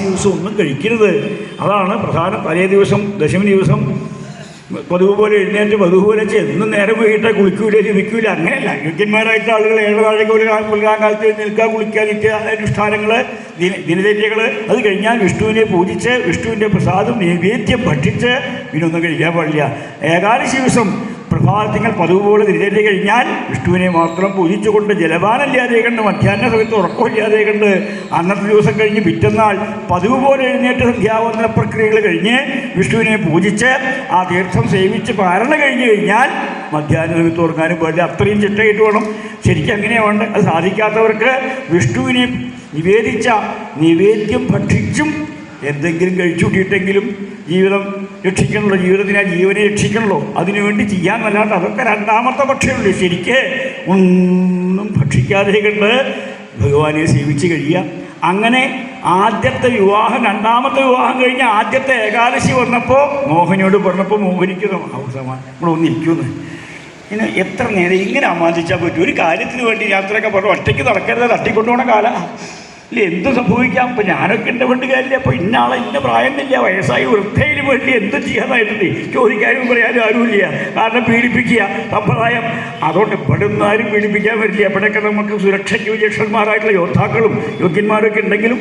ഏകാദശി ദിവസം ഒന്നും കഴിക്കരുത്. അതാണ് പ്രധാന. തലേ ദിവസം ദശമി ദിവസം പതിവ് പോലെ എഴുന്നേറ്റ് പതിവ് പോലെ എന്നും നേരം വൈകിട്ട് കുളിക്കൂല ജപിക്കൂല, അങ്ങനെയല്ല. യോഗ്യന്മാരായിട്ട് ആളുകൾ 7 താഴേക്ക് ഉൽകാൻ കാലത്ത് നിൽക്കുക, കുളിക്കുക, നിത്യ അനുഷ്ഠാനങ്ങൾ, ദിനചര്യകൾ. അത് കഴിഞ്ഞാൽ വിഷ്ണുവിനെ പൂജിച്ച് വിഷ്ണുവിൻ്റെ പ്രസാദം നൈവേദ്യം ഭക്ഷിച്ച് പിന്നൊന്നും കഴിക്കാൻ പാടില്ല. ഏകാദശി ദിവസം പ്രഭാതത്തിങ്ങൾ പതിവ് പോലെ ദിനചര്യ കഴിഞ്ഞാൽ വിഷ്ണുവിനെ മാത്രം പൂജിച്ചുകൊണ്ട് ജലപാനമില്ലാതെ കണ്ട് മധ്യാഹ്ന സമയത്ത് ഉറക്കമില്ലാതെ കണ്ട് അന്നത്തെ ദിവസം കഴിഞ്ഞ് പിറ്റന്നാൾ പതിവ് പോലെ എഴുന്നേറ്റ് സന്ധ്യാവന്തന പ്രക്രിയകൾ കഴിഞ്ഞ് വിഷ്ണുവിനെ പൂജിച്ച് ആ തീർത്ഥം സേവിച്ച് പാരണ കഴിഞ്ഞ് കഴിഞ്ഞാൽ മധ്യാഹ്ന സമയത്ത് ഉറങ്ങാനും പാടില്ല. അത്രയും ചിട്ടയിട്ട് വേണം. ശരിക്കും അങ്ങനെയാണ് വേണ്ടത്. അത് സാധിക്കാത്തവർക്ക് വിഷ്ണുവിനെ നിവേദിച്ച നിവേദ്യം ഭക്ഷിച്ചും എന്തെങ്കിലും കഴിച്ചു കൂട്ടിയിട്ടെങ്കിലും ജീവിതം രക്ഷിക്കണമല്ലോ, ജീവിതത്തിന് ജീവനെ രക്ഷിക്കണമല്ലോ, അതിനുവേണ്ടി ചെയ്യാമെന്നല്ലാണ്ട് അതൊക്കെ രണ്ടാമത്തെ പക്ഷമേ. ശരിക്ക് ഒന്നും ഭക്ഷിക്കാതെ കണ്ട് ഭഗവാനെ സേവിച്ച് കഴിയുക. അങ്ങനെ ആദ്യത്തെ വിവാഹം, രണ്ടാമത്തെ വിവാഹം കഴിഞ്ഞ് ആദ്യത്തെ ഏകാദശി വന്നപ്പോൾ മോഹനോട് പറഞ്ഞപ്പോൾ മോഹനിക്കുന്നു ഇവിടെ ഒന്നിരിക്കുമെന്ന്. ഇനി എത്ര നേരം ഇങ്ങനെ അമാന്തിച്ചാൽ പറ്റും? ഒരു കാര്യത്തിന് വേണ്ടി യാത്രയൊക്കെ പറഞ്ഞു ഒറ്റയ്ക്ക് നടക്കരുത്, തട്ടിക്കൊണ്ടുപോകണ കാലം ഇല്ല. എന്ത് സംഭവിക്കാം? ഇപ്പം ഞാനൊക്കെ എൻ്റെ വേണ്ടി കാര്യമില്ല. അപ്പോൾ ഇന്ന ആളെ ഇന്ന പ്രായമില്ല, വയസ്സായി വൃദ്ധയിന് വേണ്ടി എന്ത് ചെയ്യാനായിട്ടുണ്ട്? ചോദിക്കാനും പറയാനും ആരുമില്ല. കാരണം പീഡിപ്പിക്കുക സമ്പ്രദായം. അതുകൊണ്ട് ഇവിടെ ഒന്നും ആരും പീഡിപ്പിക്കാൻ പറ്റില്ല. എവിടെയൊക്കെ നമുക്ക് സുരക്ഷയ്ക്ക് വിചക്ഷന്മാരായിട്ടുള്ള യോദ്ധാക്കളും യോഗ്യന്മാരൊക്കെ ഉണ്ടെങ്കിലും